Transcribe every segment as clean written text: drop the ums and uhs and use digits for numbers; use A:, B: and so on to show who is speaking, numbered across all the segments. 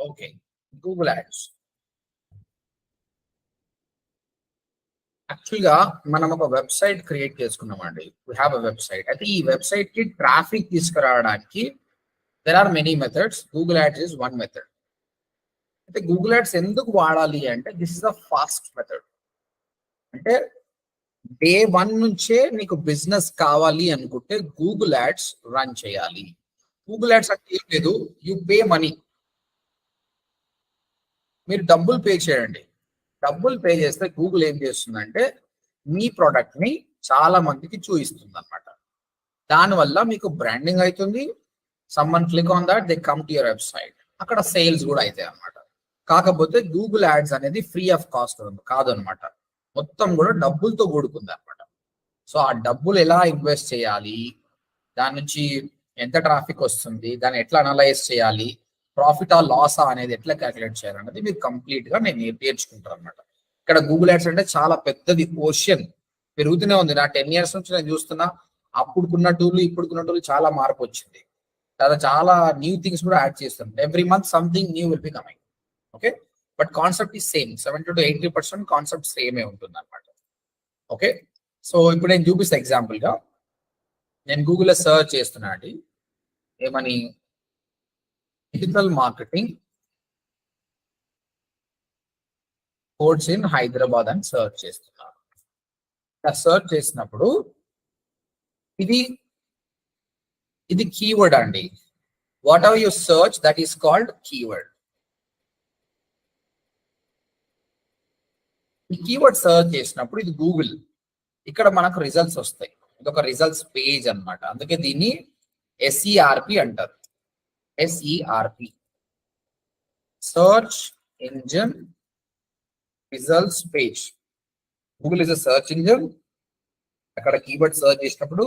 A: Okay, Google ads. యాక్చువల్గా మనం ఒక వెబ్సైట్ క్రియేట్ చేసుకున్నామండి. We have a website. అయితే ఈ వెబ్సైట్ కి ట్రాఫిక్ తీసుకురావడానికి there are many methods. Google ads is one method. అయితే గూగుల్ యాడ్స్ ఎందుకు వాడాలి అంటే this is a fast method. అంటే డే 1 నుంచే నీకు బిజినెస్ కావాలి అనుకుంటే గూగుల్ యాడ్స్ రన్ చేయాలి. గూగుల్ యాడ్స్ అంటే ఏం లేదు, యూ పే మనీ. మీరు డబ్బులు పే చేయండి. డబ్బులు పే చేస్తే గూగుల్ ఏం చేస్తుందంటే మీ ప్రోడక్ట్ ని చాలా మందికి చూపిస్తుంది అనమాట. దానివల్ల మీకు బ్రాండింగ్ అవుతుంది. Someone click on that, they come to your website. అక్కడ సేల్స్ కూడా అవుతాయి అనమాట. కాకపోతే గూగుల్ యాడ్స్ అనేది ఫ్రీ ఆఫ్ కాస్ట్ కాదు అనమాట. మొత్తం కూడా డబ్బులతో కూడుకుంది అనమాట. సో ఆ డబ్బులు ఎలా ఇన్వెస్ట్ చేయాలి, దాని నుంచి ఎంత ట్రాఫిక్ వస్తుంది, దాన్ని ఎట్లా అనలైజ్ చేయాలి, ప్రాఫిట్ ఆ లాసా అనేది ఎట్లా క్యాలిక్యులేట్ చేయాలనేది మీరు కంప్లీట్ గా నేను నేర్చుకుంటాను అనమాట. ఇక్కడ గూగుల్ యాడ్స్ అంటే చాలా పెద్దది ఓషన్, పెరుగుతూనే ఉంది. నా 10 years నుంచి నేను చూస్తున్నా. అప్పుడుకున్న టూల్ ఇప్పుడుకున్న టూల్ చాలా మార్పు వచ్చింది. చాలా న్యూ థింగ్స్ కూడా యాడ్ చేస్తాం. Every month something new will be coming. Okay, but concept ఈ సేమ్. 70 to 80% కాన్సెప్ట్ సేమే ఉంటుంది అనమాట. ఓకే, సో ఇప్పుడు నేను చూపిస్తా ఎగ్జాంపుల్ గా. నేను గూగుల్లో సర్చ్ చేస్తున్నా అండి, ఏమని, digital marketing course in Hyderabad అని సర్చ్ చేస్తున్నా. సర్చ్ చేసినప్పుడు ఇది కీవర్డ్ అండి. What ever you search that is called keyword. ఈ కీవర్డ్ సర్చ్ చేసినప్పుడు ఇది గూగుల్, ఇక్కడ మనకు రిజల్ట్స్ వస్తాయి. ఇది ఒక రిజల్ట్స్ పేజ్ అన్నమాట. అందుకే దీన్ని SERP అంటారు. SERP, search engine results page. Google is a search engine. అక్కడ కీవర్డ్ సర్చ్ చేసినప్పుడు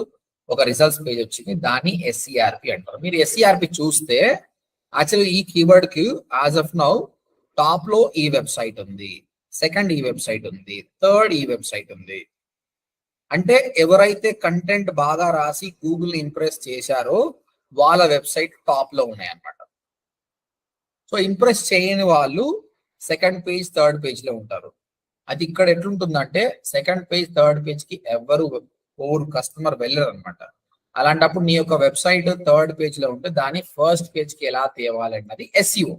A: ఒక రిజల్ట్స్ పేజ్ వచ్చింది, దాన్ని SERP అంటారు. మీరు SERP చూస్తే యాక్చువల్లీ ఈ కీవర్డ్ కి యాజ్ ఆఫ్ నౌ టాప్ లో ఈ వెబ్సైట్ ఉంది, సెకండ్ ఈ వెబ్సైట్ ఉంది, థర్డ్ ఈ వెబ్సైట్ ఉంది. అంటే ఎవరైతే కంటెంట్ బాగా రాసి గూగుల్ ని ఇంప్రెస్ చేశారో వాళ్ళ వెబ్సైట్ టాప్ లో ఉన్నాయి అన్నమాట. సో ఇంప్రెస్ చేయని వాళ్ళు సెకండ్ పేజ్ థర్డ్ పేజ్ లో ఉంటారు. అది ఇక్కడ ఎట్లుంటుందంటే సెకండ్ పేజ్ థర్డ్ పేజ్ కి ఎవరు కస్టమర్ వెళ్ళరు అనమాట. అలాంటప్పుడు నీ యొక్క వెబ్సైట్ థర్డ్ పేజ్ లో ఉంటే దాన్ని ఫస్ట్ పేజ్ కి ఎలా తేవాలన్నది SEO.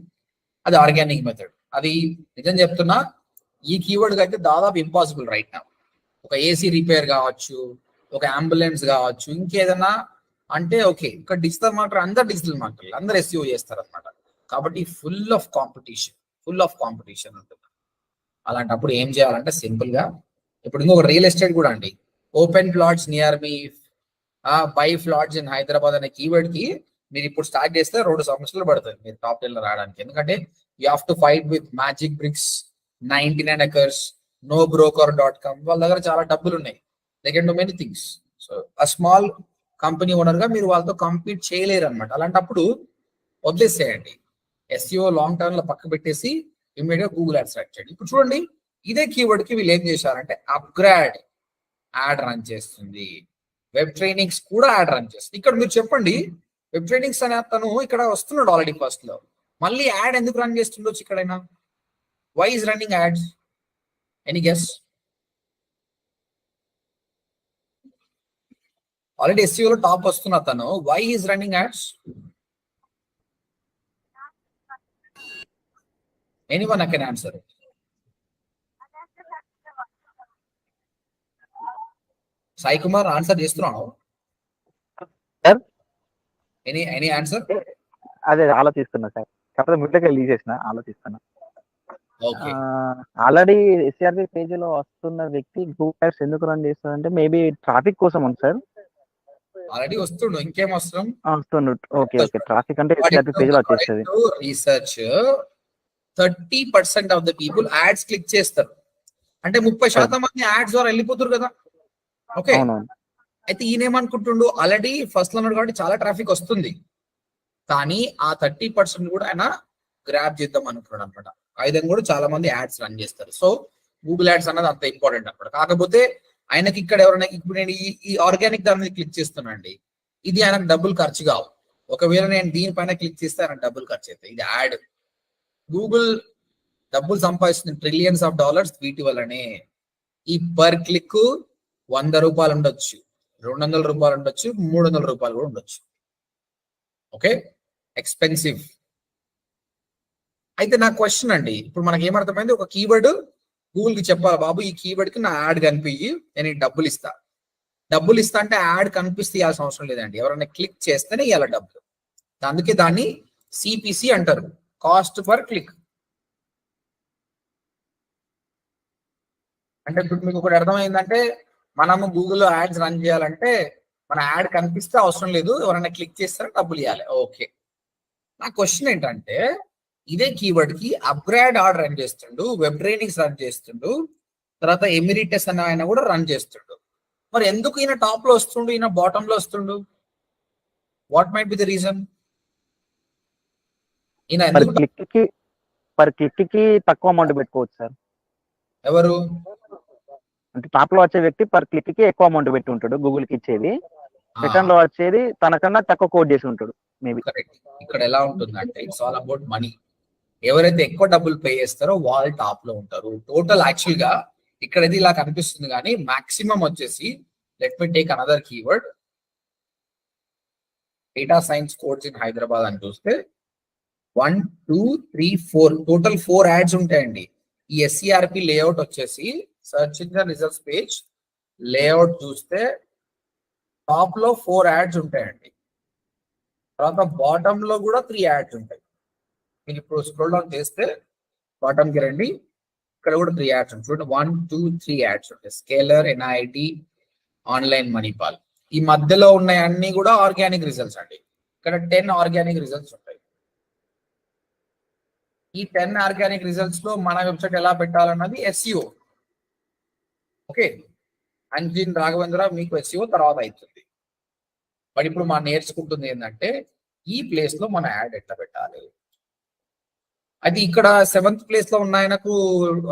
A: అది ఆర్గానిక్ మెథడ్. అది నిజం చెప్తున్నా, ఈ కీవర్డ్ అయితే దాదాపు ఇంపాసిబుల్ రైట్ నౌ. ఒక AC రిపేర్ కావచ్చు, ఒక అంబులెన్స్ కావచ్చు, ఇంకేదన్నా అంటే ఓకే. ఇక్కడ డిజిటల్ మార్కెటర్ అందరు డిజిటల్ మార్కెటర్ అందరు SEO చేస్తారు అనమాట. కాబట్టి ఫుల్ ఆఫ్ కాంపిటీషన్ ఉంటుంది. అలాంటప్పుడు ఏం చేయాలంటే సింపుల్ గా, ఇప్పుడు ఇంకొక రియల్ ఎస్టేట్ కూడా అండి, open plots near me, by flats in Hyderabad అనే కీవర్డ్ కి మీరు ఇప్పుడు స్టార్ట్ చేస్తే 2 సంవత్సరాలు పడుతుంది మీరు టాప్ 10 లో రావడానికి. ఎందుకంటే you have to fight with Magic Bricks, 99 acres, nobroker.com. వాళ్ళ దగ్గర చాలా డబ్బులు ఉన్నాయి. They can do many things. So ఆ స్మాల్ కంపెనీ ఓనర్ గా మీరు వాళ్ళతో కంపీట్ చేయలేరు అనమాట. అలాంటప్పుడు వదిలేసేయండి. SEO లాంగ్ టర్మ్ లో పక్క పెట్టేసి ఇమీడియట్ గా గూగుల్ యాడ్స్ స్టార్ట్ చేయండి. ఇప్పుడు చూడండి, ఇదే కీవర్డ్ కి వీళ్ళు ఏం చేశారంటే అప్గ్రేడ్ యాడ్ రన్ చేస్తుంది. వెబ్ ట్రైనింగ్స్ కూడా యాడ్ రన్ చేస్తుంది. ఇక్కడ మీరు చెప్పండి, వెబ్ ట్రైనింగ్స్ అనే అతను ఇక్కడ వస్తున్నాడు ఆల్రెడీ ఫస్ట్ లో, మళ్ళీ యాడ్ ఎందుకు రన్ చేస్తుండొచ్చు ఇక్కడైనా? Why is running ads? Any guess? Already SEO లో టాప్ వస్తున్న అతను why is running ads? Anyone can answer? Sai Kumar answer చేస్తున్నాను. Any answer?
B: అదే ఆలోచిస్తున్నా సార్, కాకపోతే ముట్లకి తీసేసిన ఆలోచిస్తున్నా. ఆల్రెడీ SERP పేజ్ లో వస్తున్న వ్యక్తి గూగుల్ యాడ్స్ ఎందుకు రన్ చేస్తారంటే మేబీ ట్రాఫిక్ కోసం ఉంది సార్.
A: ఆల్రెడీ వస్తుండు, ఇంకేం అవసరం?
B: వస్తుండు. ఓకే ఓకే, ట్రాఫిక్ అంటే SERP పేజ్ లో వచ్చేస్తుంది.
A: Research 30% of the people ads click చేస్తారు. అంటే 30% మంది యాడ్స్ ద్వారా వెళ్ళిపోతారు కదా. ఓకే, అయితే ఈయన ఏమనుకుంటుండు, ఆల్రెడీ ఫస్ట్ లో ఉన్నాడు కాబట్టి చాలా ట్రాఫిక్ వస్తుంది, కానీ ఆ 30% కూడా ఆయన గ్రాప్ చేద్దాం అనుకున్నాడు అనమాట. ఆ విధంగా కూడా చాలా మంది యాడ్స్ రన్ చేస్తారు. సో గూగుల్ యాడ్స్ అన్నది అంత ఇంపార్టెంట్ అనమాట. కాకపోతే ఆయనకి ఇక్కడ ఎవరైనా, ఇప్పుడు నేను ఈ ఆర్గానిక్ దాని మీద క్లిక్ చేస్తున్నానండి, ఇది ఆయనకు డబ్బులు ఖర్చు కావు. ఒకవేళ నేను దీనిపైన క్లిక్ చేస్తే ఆయన డబ్బులు ఖర్చు అవుతాయి. ఇది యాడ్. గూగుల్ డబ్బులు సంపాదిస్తుంది ట్రిలియన్స్ ఆఫ్ డాలర్స్ వీటి వల్లనే. ఈ పర్ క్లిక్ 100 రూపాయలు ఉండొచ్చు, 200 రూపాయలు ఉండొచ్చు, 300 రూపాయలు కూడా ఉండొచ్చు. Okay, expensive. అయితే నా క్వశ్చన్ అండి, ఇప్పుడు మనకి ఏమర్థమైంది, ఒక కీవర్డ్ గూగుల్ కి చెప్పాలి, బాబు ఈ కీవర్డ్ కి నా యాడ్ కనిపించి నేను ఈ డబ్బులు ఇస్తా. డబ్బులు ఇస్తా అంటే యాడ్ కనిపిస్తే ఇవ్వాల్సిన అవసరం లేదండి, ఎవరైనా క్లిక్ చేస్తేనే ఇవ్వాలి డబ్బులు. అందుకే దాన్ని సిపిసి అంటారు, కాస్ట్ పర్ క్లిక్. అంటే ఇప్పుడు మీకు ఒకటి అర్థమైందంటే, మనము గూగుల్లో యాడ్స్ రన్ చేయాలంటే మన యాడ్ కనిపిస్తే అవసరం లేదు, ఎవరైనా క్లిక్ చేస్తారో డబ్బులు ఇవ్వాలి. ఓకే, నా క్వశ్చన్ ఏంటంటే, ఇదే కీవర్డ్ కి అప్గ్రేడ్ ఆర్డర్ రన్ చేస్తుండు, వెబ్ ట్రైనింగ్స్ రన్ చేస్తుండు, తర్వాత ఎమిరిటస్ అనే ఆయన కూడా రన్ చేస్తుండు. మరి ఎందుకు ఈయన టాప్ లో వస్తుండు, ఈయన బాటమ్ లో వస్తుండు? What might be the reason? ఈయన
B: పర్ క్లిక్ కి తక్కువ అమౌంట్ పెట్టుకోవచ్చు సార్.
A: ఎవరు?
B: అంటే టాప్ లో వచ్చే వ్యక్తి పర్ క్లిక్ కి ఎక్కువ అమౌంట్ పెట్టి ఉంటాడు, గూగుల్ కి ఇచ్చేది. సెకండ్ లో వచ్చేది తనకన్నా తక్కువ కోడ్ చేసి ఉంటాడు మేబీ.
A: కరెక్ట్. ఇక్కడ ఎలా ఉంటుందంటే, ఇట్స్ ఆల్ అబౌట్ మనీ. ఎవరైతే ఎక్కువ డబ్బులు పే చేస్తారో వాళ్ళు టాప్ లో ఉంటారు. టోటల్ యాక్చువల్ గా ఇక్కడ ఇలా కనిపిస్తుంది, కానీ మాక్సిమం వచ్చేసి, let me take another keyword, data science course in Hyderabad అని చూస్తే 1, 2, 3, 4 టోటల్ 4 యాడ్స్ ఉంటాయండి. ఈ ఎస్సిఆర్పి లేఅవుట్ వచ్చేసి search engine results page layout చూస్తే టాప్ లో 4 యాడ్స్ ఉంటాయండి. తర్వాత బాటమ్ లో కూడా 3 యాడ్స్ ఉంటాయి. మీరు ఇప్పుడు స్క్రోల్ డౌన్ చేస్తే బాటమ్ కి రండి, ఇక్కడ కూడా 3 యాడ్స్ ఉంటాయి. చూడండి, 1, 2, 3 యాడ్స్ ఉంటాయి. Scalar, NIT, online Manipal. ఈ మధ్యలో ఉన్నాయి అన్ని కూడా ఆర్గానిక్ రిజల్ట్స్ అండి. ఇక్కడ 10 ఆర్గానిక్ రిజల్ట్స్ ఉంటాయి. ఈ 10 ఆర్గానిక్ రిజల్ట్స్ లో మన వెబ్సైట్ ఎలా పెట్టాలన్నది ఎస్ఈఓ. ఓకే, అంజిన్ రాఘవేంద్ర మీకు ఎస్ఈఓ తర్వాత అవుతుంది. బట్ ఇప్పుడు మనం నేర్చుకుంటుంది ఏంటంటే, ఈ ప్లేస్ లో మన యాడ్ ఎట్లా పెట్టాలి. అది ఇక్కడ 7th ప్లేస్ లో ఉన్న ఆయనకు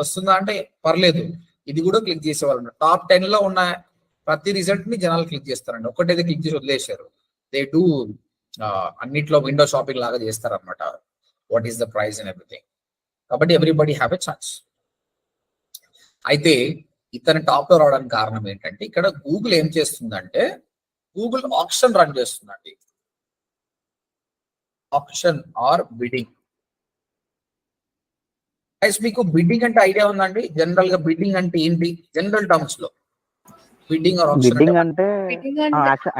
A: వస్తుందా అంటే పర్లేదు, ఇది కూడా క్లిక్ చేసేవాళ్ళు. టాప్ 10 లో ఉన్న ప్రతి రిజల్ట్ ని జనాలు క్లిక్ చేస్తారండి. ఒక్కటైతే క్లిక్ చేసి వదిలేశారు. దే డూ అన్నిట్లో విండో షాపింగ్ లాగా చేస్తారనమాట, what is the price and everything. కాబట్టి ఎవ్రీబడి హ్యావ్ ఎ ఛాన్స్. అయితే ఇతను టాప్ లో రావడానికి కారణం ఏంటంటే, ఇక్కడ గూగుల్ ఏం చేస్తుందంటే, గూగుల్ ఆప్షన్ రన్ చేస్తుందండి. Auction or bidding. మీకు బిడ్డింగ్ అంటే ఐడియా ఉందండి? జనరల్ గా బిడ్డింగ్ అంటే ఏంటి జనరల్ టర్మ్స్ లో? బిడ్డింగ్ ఆర్ ఆప్షన్
B: బిడ్డింగ్ అంటే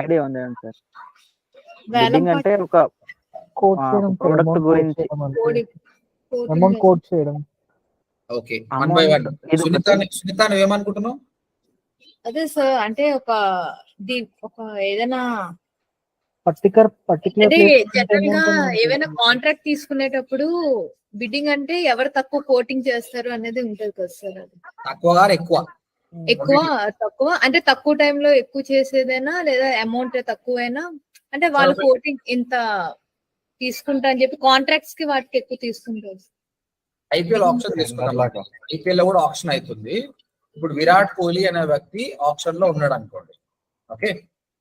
B: ఐడియా ఉంది సార్. బిడ్డింగ్ అంటే ఒక ప్రొడక్ట్ గురించి
C: అమౌంట్ కోట్ చేయడం.
A: Okay, 1 by 1. సునీత నువ్వేమనుకుంటున్నావు?
D: అదే సార్, అంటే ఒక ఏదైనా
C: పర్టికులర్
D: అంటే జనరల్ గా ఏవైనా కాంట్రాక్ట్ తీసుకునేటప్పుడు బిడ్డింగ్ అంటే ఎవరు తక్కువ కోటింగ్ చేస్తారు అనేది ఉంటది కదా సార్. అది ఎక్కువ తక్కువ అంటే తక్కువ టైంలో ఎక్కువ చేసేదైనా, లేదా అమౌంట్ తక్కువైనా, అంటే వాళ్ళు కోటింగ్ ఇంత తీసుకుంటా అని చెప్పి కాంట్రాక్ట్స్ కి వాటికి ఎక్కువ తీసుకుంటారు.
A: ఐపీఎల్ ఆప్షన్ తీసుకున్నాం, ఐపీఎల్ లో కూడా ఆప్షన్ అవుతుంది. ఇప్పుడు విరాట్ కోహ్లీ అనే వ్యక్తి ఆప్షన్ లో ఉన్నాడు అనుకోండి. ఓకే,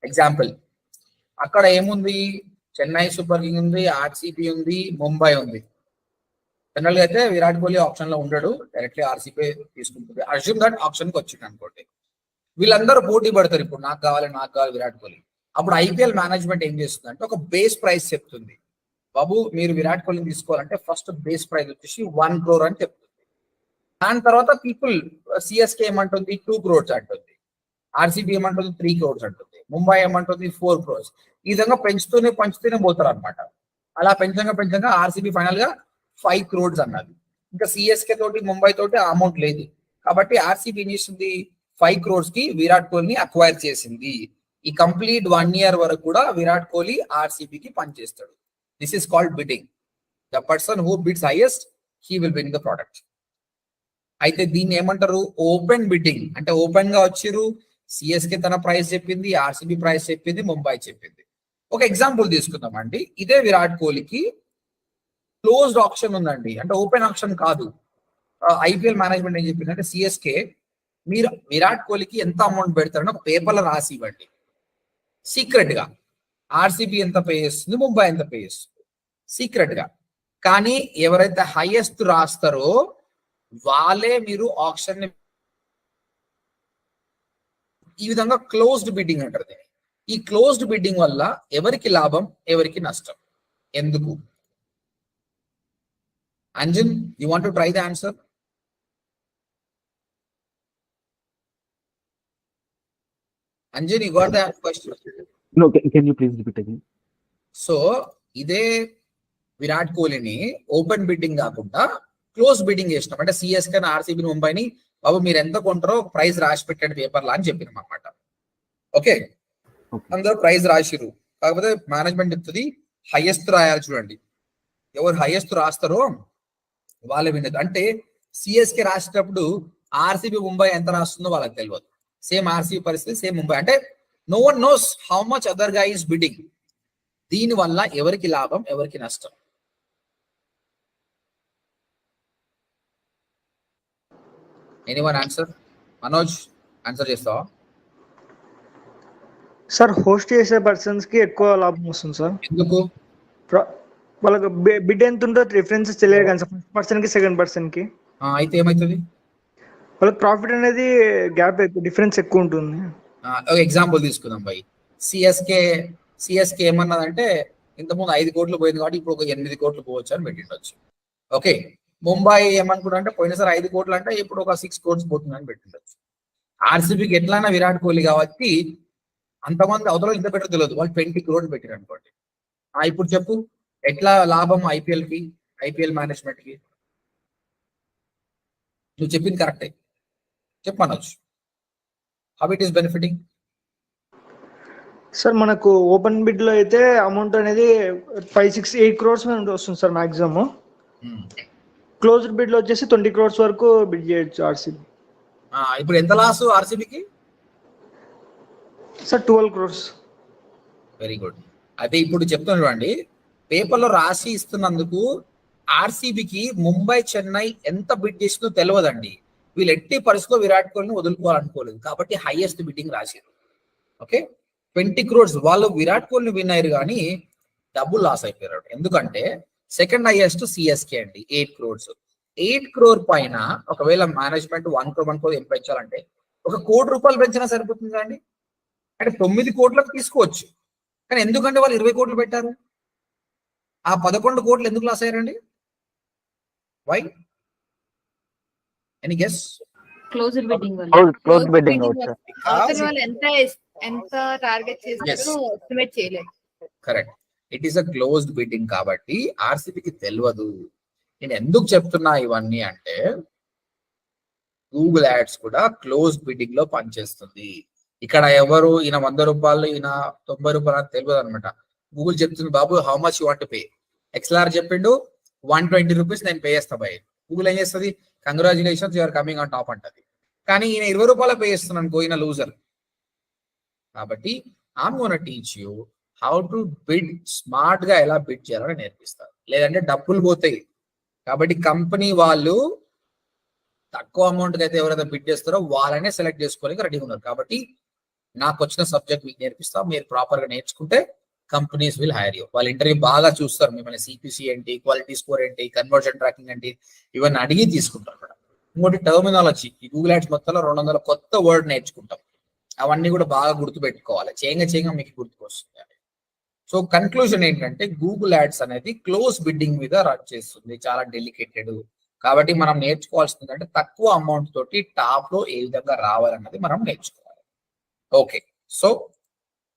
A: ఎగ్జాంపుల్, అక్కడ ఏముంది, చెన్నై సూపర్ కింగ్ ఉంది, ఆర్సీబీ ఉంది, ముంబై ఉంది. జనరల్ గా అయితే విరాట్ కోహ్లీ ఆప్షన్ లో ఉండడు, డైరెక్ట్లీ ఆర్సీబీ తీసుకుంటుంది. అజ్యూమ్ దట్ ఆప్షన్ కి వచ్చింది అనుకోండి. వీళ్ళందరూ పోటీ పడతారు, ఇప్పుడు నాకు కావాలి విరాట్ కోహ్లీ. అప్పుడు ఐపీఎల్ మేనేజ్మెంట్ ఏం చేస్తుంది అంటే, ఒక బేస్ ప్రైస్ చెప్తుంది, బాబు మీరు విరాట్ కోహ్లీని తీసుకోవాలంటే ఫస్ట్ బేస్ ప్రైస్ వచ్చేసి 1 crore అని చెప్తుంది. దాని తర్వాత పీపుల్, సిఎస్కే ఏమంటుంది 2 crores అంటుంది, ఆర్సీబీ ఏమంటుంది 3 crores అంటుంది, ముంబై ఏమంటుంది 4 crores. ఈ విధంగా పెంచుతూనే పోతారు అనమాట. అలా పెంచంగా ఆర్సీబీ ఫైనల్ గా 5 crores అన్నది. ఇంకా సిఎస్కే తోటి ముంబై తోటి అమౌంట్ లేదు, కాబట్టి ఆర్సీబీ ఏం చేసింది, 5 crores కి విరాట్ కోహ్లీని అక్వైర్ చేసింది. ఈ కంప్లీట్ 1 year వరకు కూడా విరాట్ కోహ్లీ ఆర్సీబీకి పనిచేస్తాడు. This is called bidding. The person who bids highest, he will win the product. అయితే దీన్ని ఏమంటారు, ఓపెన్ బిడ్డింగ్. అంటే ఓపెన్ గా వచ్చిర్రు, సిఎస్కే తన ప్రైస్ చెప్పింది, ఆర్సీబీ ప్రైస్ చెప్పింది, ముంబై చెప్పింది. ఒక ఎగ్జాంపుల్ తీసుకుందామండి. ఇదే విరాట్ కోహ్లీకి క్లోజ్డ్ ఆప్షన్ ఉందండి, అంటే ఓపెన్ ఆప్షన్ కాదు. ఐపీఎల్ మేనేజ్మెంట్ ఏం చెప్పింది అంటే, సిఎస్కే మీరు విరాట్ కోహ్లీకి ఎంత అమౌంట్ పెడతారని ఒక పేపర్లో రాసి ఇవ్వండి సీక్రెట్ గా. ఆర్సీబీ ఎంత పే చేస్తుంది, ముంబై ఎంత పే చేస్తుంది, సీక్రెట్ గా. కానీ ఎవరైతే హైయెస్ట్ రాస్తారో వాళ్ళే మీరు ఆప్షన్ ని ఈ విధంగా క్లోజ్డ్ బిడ్డింగ్ అంటారు దీన్ని. ఈ క్లోజ్డ్ బిడ్డింగ్ వల్ల ఎవరికి లాభం ఎవరికి నష్టం ఎందుకు? Anjan, you want to try the answer? Anjan, you got the question?
B: No, can you please repeat again?
A: So ఇదే విరాట్ కోహ్లీని ఓపెన్ బిడ్డింగ్ కాకుండా క్లోజ్ బిడ్డింగ్ చేసినాం. అంటే సిఎస్కే ఆర్సీబీ ముంబైని బాబు మీరు ఎంత కొంటారో ప్రైస్ రాసి పెట్టండి పేపర్లా అని చెప్పినాం అనమాట. ఓకే, అందరూ ప్రైస్ రాసిరు. కాకపోతే మేనేజ్మెంట్ చెప్తుంది హైయెస్ట్ రాయాలి. చూడండి, ఎవరు హైయెస్ట్ రాస్తారో వాళ్ళే వినదు. అంటే సిఎస్కే రాసేటప్పుడు ఆర్సీబీ ముంబై ఎంత రాస్తుందో వాళ్ళకి తెలియదు. సేమ్ ఆర్సీబీ పరిస్థితి, సేమ్ ముంబై. అంటే no one knows how much other guy is bidding. దీని వల్ల ఎవరికి లాభం ఎవరికి నష్టం? Anyone answer? మనోజ్, ఆన్సర్ చేస్తావా?
E: సార్ హోస్ట్ చేసే పర్సన్స్ కి ఎక్కువ లాభం వస్తుంది సార్.
A: ఎందుకు?
E: వాళ్ళకి బిడ్ ఎంత ఉందో రిఫరెన్సెస్ తెలియదు కానీ సార్, ఫస్ట్ పర్సన్ కి సెకండ్ పర్సన్ కి.
A: అయితే ఏమవుతుంది?
E: వాళ్ళకి ప్రాఫిట్ అనేది గ్యాప్ డిఫరెన్స్ ఎక్కువ ఉంటుంది.
A: ఒక ఎగ్జాంపుల్ తీసుకుందాం భయ్. సిఎస్కే ఏమన్నదంటే ఇంతకుముందు 5 కోట్లు పోయింది కాబట్టి ఇప్పుడు ఒక 8 కోట్లు పోవచ్చు అని పెట్టిండొచ్చు. ఓకే, ముంబై ఏమనుకుంటా అంటే పోయినసారి 5 కోట్లు అంటే ఇప్పుడు ఒక 6 కోట్స్ పోతుంది అని పెట్టిండొచ్చు. ఆర్సీబీకి ఎట్లైనా విరాట్ కోహ్లీ కాబట్టి అంతమంది అవతల ఇంత పెట్టరు తెలియదు, వాళ్ళు 20 crores పెట్టారు అనుకోండి. ఇప్పుడు చెప్పు ఎట్లా లాభం ఐపీఎల్ మేనేజ్మెంట్ కి? నువ్వు చెప్పింది కరెక్టే, చెప్పనొచ్చు. How it is benefiting?
E: Sir మనకు ఓపెన్ బిడ్ లో అయితే అమౌంట్ అనేది 5, 6, 8 crores వస్తుంది సార్ మాక్సిమం. క్లోజ్డ్ బిడ్ లో వచ్చేసి 20 crores వరకు బిడ్ చేయొచ్చు ఆర్సీబీ.
A: ఇప్పుడు ఎంత లాస్ ఆర్సీబీకి?
E: Sir 12 crores.
A: Very good. అయితే ఇప్పుడు చెప్తాను చూడండి, పేపర్లో రాసి ఇస్తున్నందుకు ఆర్సీబీకి ముంబై చెన్నై ఎంత బిడ్ చేసిందో తెలియదండి. వీళ్ళు ఎట్టి పరిస్థితుల్లో విరాట్ కోహ్లీని వదులుకోవాలనుకోలేదు కాబట్టి హైయెస్ట్ బిడ్డింగ్ రాశారు. Okay, 20 crores. వాళ్ళు విరాట్ కోహ్లీని విన్ అయ్యారు కానీ డబ్బులు లాస్ అయిపోయారు. ఎందుకంటే సెకండ్ హైయెస్ట్ సిఎస్కే అండి, 8 crores. 8 crore పైన ఒకవేళ మేనేజ్మెంట్ 1 crore ఏం పెంచాలంటే 1 కోటి రూపాయలు పెంచినా సరిపోతుంది కదండి. అంటే 9 కోట్లకు తీసుకోవచ్చు. కానీ ఎందుకంటే వాళ్ళు 20 కోట్లు పెట్టారు, ఆ 11 కోట్లు ఎందుకు లాస్ అయ్యారండి? Why? Any guess?
D: Closed bidding వల్ల.
B: క్లోజ్డ్ బిడ్డింగ్
D: వాళ్ళు ఎంత టార్గెట్ చేస్తారో ఎస్టిమేట్ చేయలేదు.
A: Correct, it is a closed bidding కాబట్టి ఆర్సీబీకి తెలియదు. నేను ఎందుకు చెప్తున్నా ఇవన్నీ అంటే గూగుల్ యాడ్స్ కూడా క్లోజ్డ్ బిడ్డింగ్ లో పనిచేస్తుంది. ఇక్కడ ఎవరు ఈయన 100 రూపాయలు ఈయన 90 రూపాయలు అని తెలియదు అనమాట. గూగుల్ చెప్తుంది బాబు how much you want to pay. XLR చెప్పిండు 120 రూపీస్ నేను పే చేస్తా బాయ్. గూగుల్ ఏం చేస్తుంది, congratulations you're coming on top అంటది. కానీ ఈయన 20 రూపాయలు పే చేస్తున్నాను అనుకో, ఈయన లూజర్. కాబట్టి I'm gonna teach you how to bid smart గా ఎలా బిడ్ చేయాలని నేర్పిస్తారు, లేదంటే డబ్బులు పోతాయి. కాబట్టి కంపెనీ వాళ్ళు తక్కువ అమౌంట్ అయితే ఎవరైతే బిడ్ చేస్తారో వాళ్ళనే సెలెక్ట్ చేసుకోవడానికి రెడీగా ఉన్నారు. కాబట్టి నాకు వచ్చిన సబ్జెక్ట్ మీకు నేర్పిస్తా, మీరు ప్రాపర్ గా నేర్చుకుంటే కంపెనీస్ విల్ హైర్ యూ. వాళ్ళ ఇంటర్వ్యూ బాగా చూస్తారు మిమ్మల్ని, సిపిసి ఏంటి, క్వాలిటీ స్కోర్ ఏంటి, కన్వర్షన్ ట్రాకింగ్ ఏంటి, ఇవన్నీ అడిగి తీసుకుంటారు మేడం. ఇంకోటి టర్మినాలజీ, ఈ గూగుల్ యాడ్స్ మొత్తంలో 200 కొత్త వర్డ్ నేర్చుకుంటాం. అవన్నీ కూడా బాగా గుర్తు పెట్టుకోవాలి, చేయంగా మీకు గుర్తుకొస్తుంది. సో కన్క్లూజన్ ఏంటంటే గూగుల్ యాడ్స్ అనేది క్లోజ్ బిడ్డింగ్ మీద రన్ చేస్తుంది, చాలా డెలికేటెడ్. కాబట్టి మనం నేర్చుకోవాల్సింది అంటే తక్కువ అమౌంట్ తోటి టాప్ లో ఏ విధంగా రావాలన్నది మనం నేర్చుకోవాలి. ఓకే, సో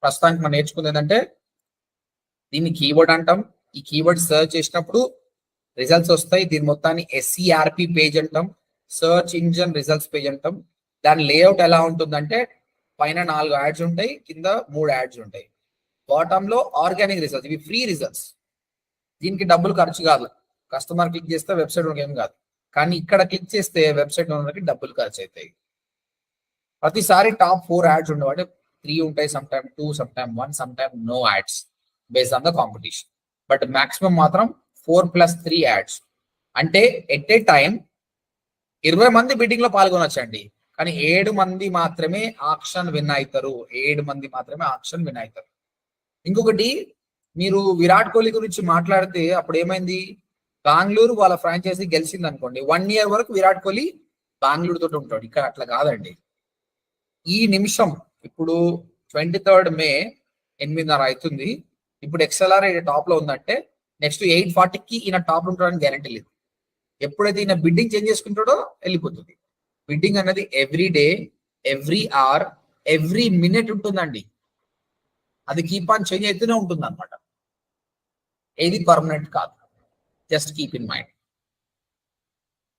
A: ప్రస్తుతానికి మనం నేర్చుకుంది ఏంటంటే దీన్ని కీవర్డ్ అంటాం. ఈ కీవర్డ్ సర్చ్ చేసినప్పుడు రిజల్ట్స్ వస్తాయి. దీని మొత్తాన్ని ఎస్సిఆర్పి పేజ్ అంటాం, సర్చ్ ఇంజన్ రిజల్ట్స్ పేజ్ అంటాం. దాని లేఅవుట్ ఎలా ఉంటుందంటే పైన 4 యాడ్స్ ఉంటాయి, కింద 3 యాడ్స్ ఉంటాయి. బాటమ్ లో ఆర్గానిక్ రిజల్ట్స్, ఇవి ఫ్రీ రిజల్ట్స్, దీనికి డబ్బులు ఖర్చు కాదు. కస్టమర్ క్లిక్ చేస్తే వెబ్సైట్ ఏం కాదు, కానీ ఇక్కడ క్లిక్ చేస్తే వెబ్సైట్ ఓనర్కి డబ్బులు ఖర్చు అవుతాయి. ప్రతిసారి టాప్ 4 యాడ్స్ ఉండవు, అంటే 3 ఉంటాయి, some time 2, some time 1, some time no ads based on the competition. But maximum మాత్రం 4+3 యాడ్స్. అంటే ఎట్ ఏ టైం 20 మంది బిడ్డింగ్ లో పాల్గొనొచ్చండి, కానీ 7 మంది మాత్రమే ఆక్షన్ విన్ అవుతారు. 7 మంది మాత్రమే ఆక్షన్ విన్ అవుతారు. ఇంకొకటి, మీరు విరాట్ కోహ్లీ గురించి మాట్లాడితే అప్పుడు ఏమైంది, బెంగళూరు వాళ్ళ ఫ్రాంచైజీ గెలిచింది అనుకోండి, 1 year వరకు విరాట్ కోహ్లీ బెంగళూరు తోటి ఉంటాడు. ఇక్కడ అట్లా కాదండి. ఈ నిమిషం ఇప్పుడు 23rd May 8:30 అవుతుంది. ఇప్పుడు XLR టాప్ లో ఉందంటే నెక్స్ట్ 8:40కి ఈయన టాప్ లో ఉంటాడని గ్యారంటీ లేదు. ఎప్పుడైతే ఈయన బిడ్డింగ్ చేంజ్ చేసుకుంటాడో వెళ్ళిపోతుంది. బిడ్డింగ్ అనేది every day, every hour, every minute ఉంటుందండి. అది కీప్ ఆన్ చేంజ్ అయితేనే ఉంటుంది అనమాట. ఏది పర్మనెంట్ కాదు. Just keep in mind.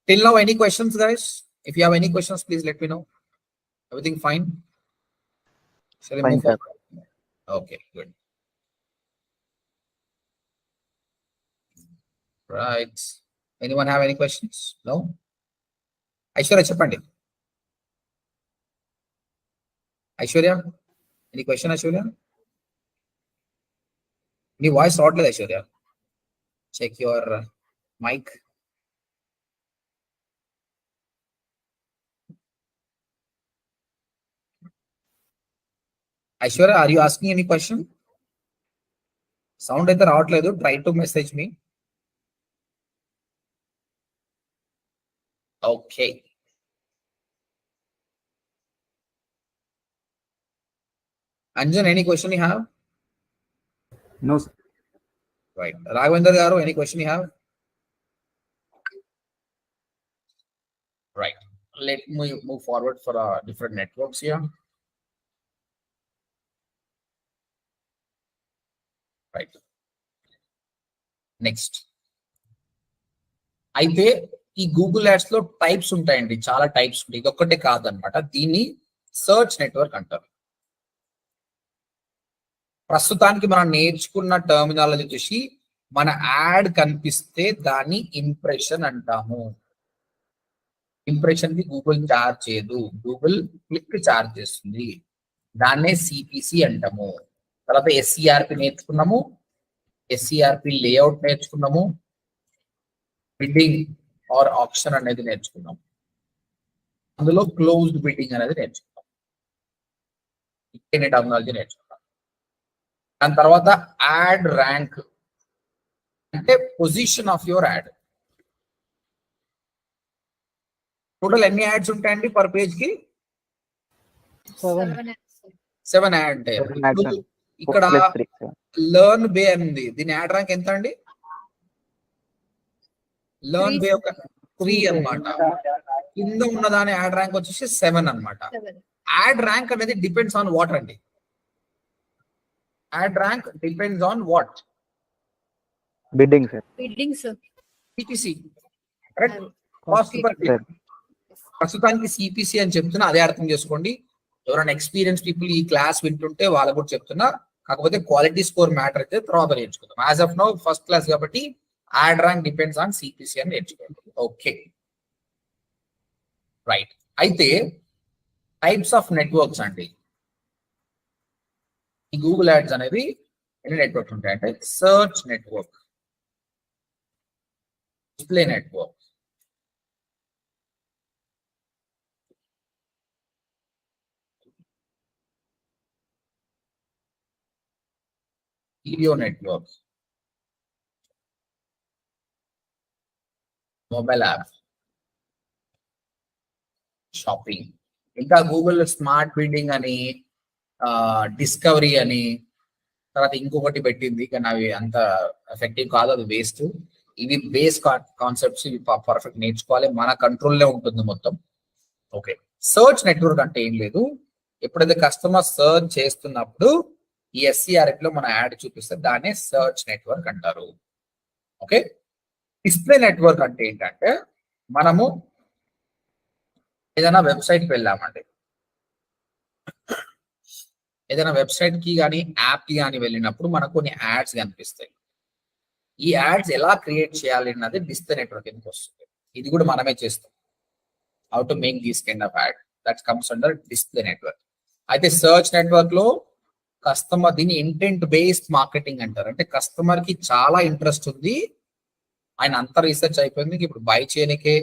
A: Till now, any questions, guys? If you have any questions, please let me know. Everything fine? Shall we
B: Fine,
A: move
B: sir.
A: forward? Okay, good. Right. Anyone have any questions? No? Aishwarya, చెప్పండి. Aishwarya, any question, Aishwarya? నీ voice రావట్లేదు Aishwarya. Check your mic. Aishwarya, are you asking any question? Sound అయితే రావట్లేదు. Try to message me. Okay. Anjan, any question you have?
B: No, sir.
A: Right. Raghavendra garu, any question you have? Right. Let me move forward for different networks here. Right. Next. అయితే ఈ Google ads లో types ఉంటాయండి, చాలా types ఉంటాయి. ఇది ఒక్కటే కాదనమాట. దీన్ని సర్చ్ నెట్వర్క్ అంటారు. ప్రస్తుతానికి మనం నేర్చుకున్న టర్మినాలజీ చూసి మన యాడ్ కనిపిస్తే దాన్ని ఇంప్రెషన్ అంటాము. ఇంప్రెషన్ కి గూగుల్ చార్జ్ చేయదు, గూగుల్ క్లిక్ చార్జ్ చేస్తుంది. దాన్నే సిపిసి అంటాము. తర్వాత ఎస్సిఆర్పి నేర్చుకున్నాము, ఎస్సిఆర్పి లేఅవుట్ నేర్చుకున్నాము, బిడ్డింగ్ ఆర్ ఆప్షన్ అనేది నేర్చుకున్నాము. అందులో క్లోజ్డ్ బిడ్డింగ్ అనేది నేర్చుకున్నాం. టర్మినాలజీ నేర్చుకున్నాం. దాని తర్వాత యాడ్ ర్యాంక్ అంటే position of your add. Total ఎన్ని యాడ్స్ ఉంటాయండి పర్ పేజ్ కి? 7 యాడ్ ఉంటాయి. ఇక్కడ లెర్న్ బే ఉంది, దీని యాడ్ ర్యాంక్ ఎంత అండి? లెర్న్ బే ఒక 3 అన్నమాట. కింద ఉన్న దాని యాడ్ ర్యాంక్ వచ్చేసి 7 అన్నమాట. యాడ్ ర్యాంక్ అనేది డిపెండ్స్ ఆన్ వాట్ అండి? Ad rank depends on what?
B: Bidding, sir.
D: Bidding sir.
A: CPC. Correct? Cost per click. ప్రస్తుతానికి సిపిసి అని చెప్తున్నా, అదే అర్థం చేసుకోండి. ఎవరైనా ఎక్స్పీరియన్స్ పీపుల్ ఈ క్లాస్ వింటుంటే వాళ్ళకు కూడా చెప్తున్నా. కాకపోతే క్వాలిటీ స్కోర్ మ్యాటర్ అయితే తర్వాత నేర్చుకుందాం. As of now first class కాబట్టి ad rank depends on CPC అని నేర్చుకోండి. Okay, right. అయితే టైప్స్ ఆఫ్ నెట్వర్క్స్ అండి. ఈ గూగుల్ యాడ్స్ అనేవి ఎన్ని నెట్వర్క్స్ ఉంటాయంటే search network, display network, video network, mobile app, shopping, ఇంకా గూగుల్ స్మార్ట్ బిల్డింగ్ అని, డిస్కవరీ అని, తర్వాత ఇంకొకటి పెట్టింది కానీ అవి అంత ఎఫెక్టివ్ కాదు, అది వేస్ట్. ఇవి బేస్ కాన్సెప్ట్స్, ఇవి పర్ఫెక్ట్ నేర్చుకోవాలి. మన కంట్రోల్లో ఉంటుంది మొత్తం. ఓకే, సర్చ్ నెట్వర్క్ అంటే ఏం లేదు. ఎప్పుడైతే కస్టమర్ సర్చ్ చేస్తున్నప్పుడు ఈ ఎస్సిఆర్ఎఫ్ లో మన యాడ్ చూపిస్తే దాన్నే సర్చ్ నెట్వర్క్ అంటారు. ఓకే, డిస్ప్లే నెట్వర్క్ అంటే ఏంటంటే మనము ఏదైనా వెబ్సైట్కి వెళ్ళామండి, ఏదైనా వెబ్సైట్ కి కానీ యాప్ కి కానీ వెళ్ళినప్పుడు మనకు కొన్ని యాడ్స్ కనిపిస్తాయి. ఈ యాడ్స్ ఎలా క్రియేట్ చేయాలి అన్నది డిస్ప్లే నెట్వర్క్ కిందకి వస్తుంది. ఇది కూడా మనమే చేస్తాం. How to make these kind of add, that comes under display network. అయితే సర్చ్ నెట్వర్క్ లో కస్టమర్, దీన్ని ఇంటెంట్ బేస్డ్ మార్కెటింగ్ అంటారు. అంటే కస్టమర్ కి చాలా ఇంట్రెస్ట్ ఉంది, ఆయన అంతా రీసెర్చ్ అయిపోయింది, ఇప్పుడు బై చేయనికే